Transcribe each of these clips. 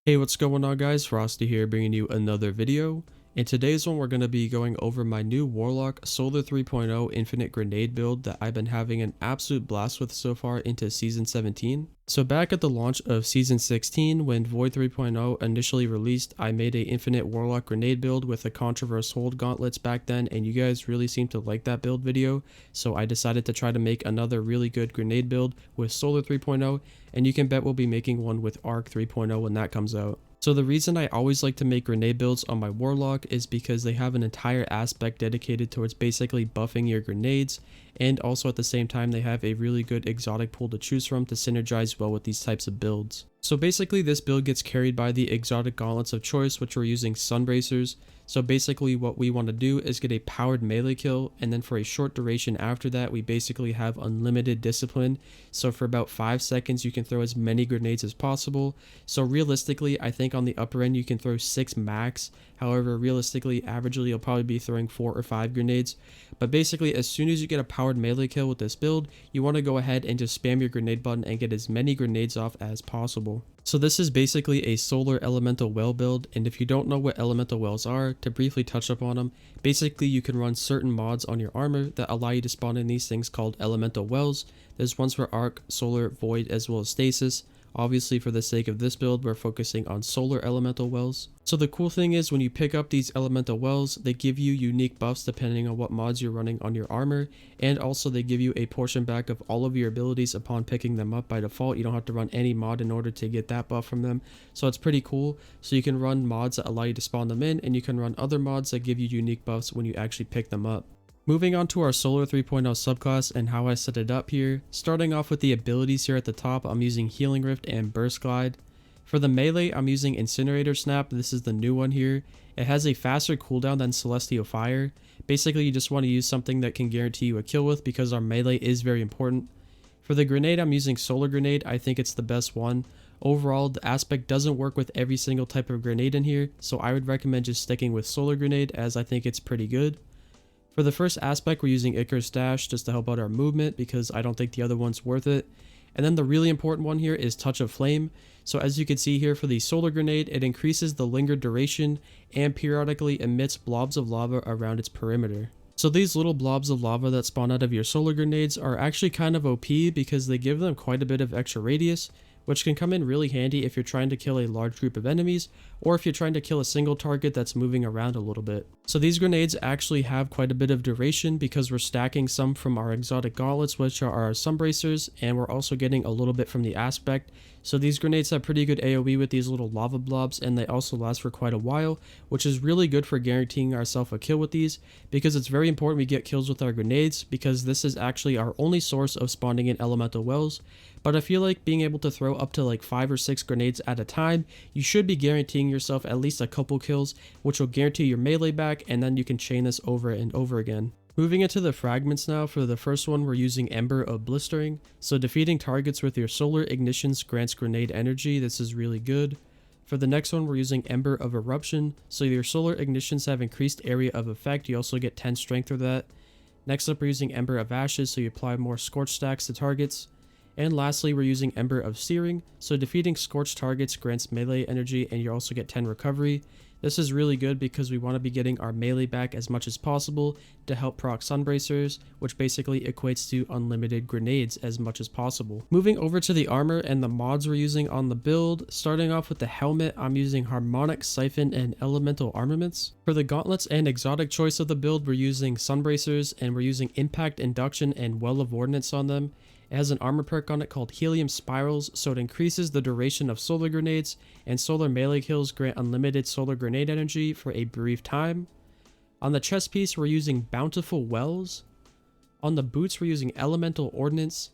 Hey, what's going on guys? Frosty here bringing you another video. In today's one we're going to be going over my new Warlock Solar 3.0 Infinite Grenade build that I've been having an absolute blast with so far into Season 17. So back at the launch of Season 16 when Void 3.0 initially released, I made a Infinite Warlock Grenade build with the Controverse Hold gauntlets back then, and you guys really seemed to like that build video, so I decided to try to make another really good grenade build with Solar 3.0, and you can bet we'll be making one with Arc 3.0 when that comes out. So the reason I always like to make grenade builds on my Warlock is because they have an entire aspect dedicated towards basically buffing your grenades, and also at the same time they have a really good exotic pool to choose from to synergize well with these types of builds. So basically this build gets carried by the exotic gauntlets of choice, which we're using Sunbracers. So basically what we want to do is get a powered melee kill, and then for a short duration after that we basically have unlimited discipline. So for about 5 seconds you can throw as many grenades as possible. So realistically I think on the upper end you can throw 6 max. However, realistically, averagely you'll probably be throwing 4 or 5 grenades. But basically as soon as you get a powered melee kill with this build, you want to go ahead and just spam your grenade button and get as many grenades off as possible. So this is basically a solar elemental well build, and if you don't know what elemental wells are, to briefly touch up on them, basically you can run certain mods on your armor that allow you to spawn in these things called elemental wells. There's ones for Arc, Solar, Void, as well as Stasis. Obviously for the sake of this build, we're focusing on solar elemental wells. So the cool thing is when you pick up these elemental wells, they give you unique buffs depending on what mods you're running on your armor, and also they give you a portion back of all of your abilities upon picking them up by default. You don't have to run any mod in order to get that buff from them, so it's pretty cool. So you can run mods that allow you to spawn them in, and you can run other mods that give you unique buffs when you actually pick them up. Moving on to our Solar 3.0 subclass and how I set it up here. Starting off with the abilities here at the top, I'm using Healing Rift and Burst Glide. For the melee, I'm using Incinerator Snap. This is the new one here. It has a faster cooldown than Celestial Fire. Basically, you just want to use something that can guarantee you a kill with because our melee is very important. For the grenade, I'm using Solar Grenade. I think it's the best one. Overall, the aspect doesn't work with every single type of grenade in here, so I would recommend just sticking with Solar Grenade as I think it's pretty good. For the first aspect, we're using Icarus Dash just to help out our movement because I don't think the other one's worth it. And then the really important one here is Touch of Flame. So as you can see here for the Solar Grenade, it increases the linger duration and periodically emits blobs of lava around its perimeter. So these little blobs of lava that spawn out of your solar grenades are actually kind of OP because they give them quite a bit of extra radius, which can come in really handy if you're trying to kill a large group of enemies, or if you're trying to kill a single target that's moving around a little bit. So these grenades actually have quite a bit of duration because we're stacking some from our exotic gauntlets, which are our Sunbracers, and we're also getting a little bit from the aspect. So these grenades have pretty good AoE with these little lava blobs, and they also last for quite a while, which is really good for guaranteeing ourselves a kill with these, because it's very important we get kills with our grenades, because this is actually our only source of spawning in elemental wells. But I feel like being able to throw up to like 5 or 6 grenades at a time, you should be guaranteeing yourself at least a couple kills, which will guarantee your melee back, and then you can chain this over and over again. Moving into the fragments now. For the first one, we're using Ember of Blistering. So defeating targets with your solar ignitions grants grenade energy. This is really good. For the next one, we're using Ember of Eruption. So your solar ignitions have increased area of effect. You also get 10 strength for that. Next up, we're using Ember of Ashes, so you apply more scorch stacks to targets. And lastly, we're using Ember of Searing. So defeating scorched targets grants melee energy, and you also get 10 recovery. This is really good because we want to be getting our melee back as much as possible to help proc Sunbracers, which basically equates to unlimited grenades as much as possible. Moving over to the armor and the mods we're using on the build. Starting off with the helmet, I'm using Harmonic, Siphon, and Elemental Armaments. For the gauntlets and exotic choice of the build, we're using Sunbracers, and we're using Impact, Induction, and Well of Ordnance on them. It has an armor perk on it called Helium Spirals, so it increases the duration of solar grenades, and solar melee kills grant unlimited solar grenade energy for a brief time. On the chest piece, we're using Bountiful Wells. On the boots, we're using Elemental Ordnance.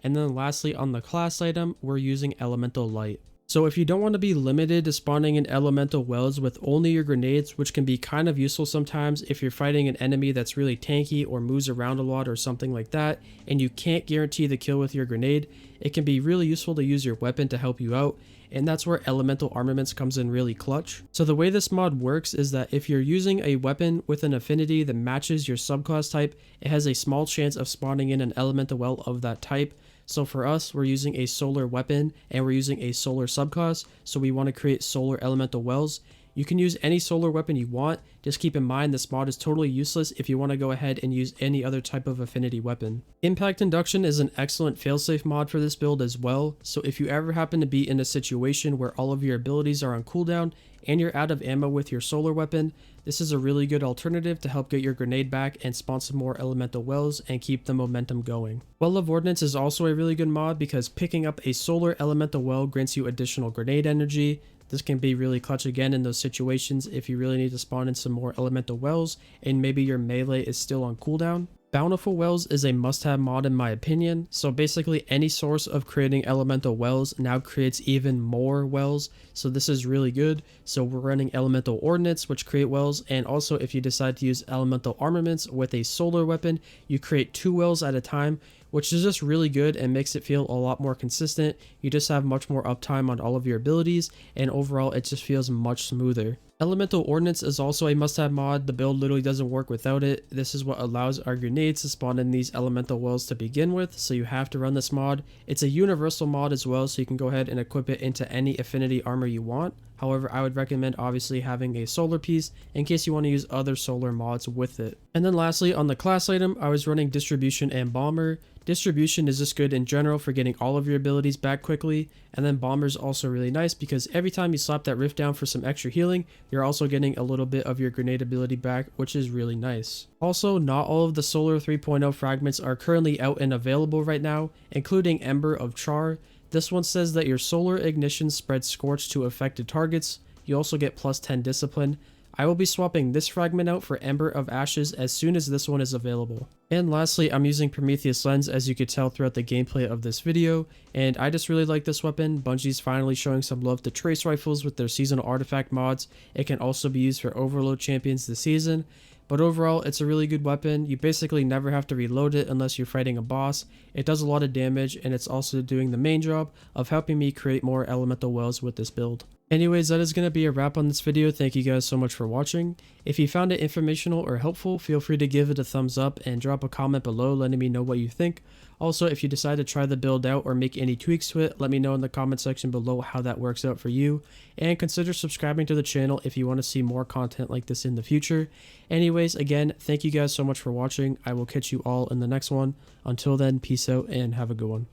And then lastly, on the class item, we're using Elemental Light. So if you don't want to be limited to spawning in elemental wells with only your grenades, which can be kind of useful sometimes if you're fighting an enemy that's really tanky or moves around a lot or something like that, and you can't guarantee the kill with your grenade, it can be really useful to use your weapon to help you out, and that's where Elemental Armaments comes in really clutch. So the way this mod works is that if you're using a weapon with an affinity that matches your subclass type, it has a small chance of spawning in an elemental well of that type. So for us, we're using a solar weapon and we're using a solar subclass, so we want to create solar elemental wells. You can use any solar weapon you want, just keep in mind this mod is totally useless if you want to go ahead and use any other type of affinity weapon. Impact Induction is an excellent failsafe mod for this build as well, so if you ever happen to be in a situation where all of your abilities are on cooldown and you're out of ammo with your solar weapon, this is a really good alternative to help get your grenade back and spawn some more elemental wells and keep the momentum going. Well of Ordnance is also a really good mod because picking up a solar elemental well grants you additional grenade energy. This can be really clutch again in those situations if you really need to spawn in some more elemental wells and maybe your melee is still on cooldown. Bountiful Wells is a must-have mod in my opinion, so basically any source of creating elemental wells now creates even more wells, so this is really good. So we're running elemental ordnance which create wells, and also if you decide to use elemental armaments with a solar weapon, you create 2 wells at a time, which is just really good and makes it feel a lot more consistent. You just have much more uptime on all of your abilities, and overall it just feels much smoother. Elemental Ordnance is also a must-have mod. The build literally doesn't work without it. This is what allows our grenades to spawn in these elemental wells to begin with, so you have to run this mod. It's a universal mod as well, so you can go ahead and equip it into any affinity armor you want. However, I would recommend obviously having a solar piece in case you want to use other solar mods with it. And then lastly, on the class item, I was running Distribution and Bomber. Distribution is just good in general for getting all of your abilities back quickly, and then Bomber is also really nice because every time you slap that rift down for some extra healing, you're also getting a little bit of your grenade ability back, which is really nice. Also, not all of the Solar 3.0 fragments are currently out and available right now, including Ember of Char. This one says that your solar ignition spreads scorch to affected targets. You also get plus 10 discipline. I will be swapping this fragment out for Ember of Ashes as soon as this one is available. And lastly, I'm using Prometheus Lens as you could tell throughout the gameplay of this video, and I just really like this weapon. Bungie's finally showing some love to trace rifles with their seasonal artifact mods. It can also be used for overload champions this season. But overall, it's a really good weapon. You basically never have to reload it unless you're fighting a boss. It does a lot of damage, and it's also doing the main job of helping me create more elemental wells with this build. Anyways, that is going to be a wrap on this video. Thank you guys so much for watching. If you found it informational or helpful, feel free to give it a thumbs up and drop a comment below letting me know what you think. Also, if you decide to try the build out or make any tweaks to it, let me know in the comment section below how that works out for you. And consider subscribing to the channel if you want to see more content like this in the future. Anyways, again, thank you guys so much for watching. I will catch you all in the next one. Until then, peace out and have a good one.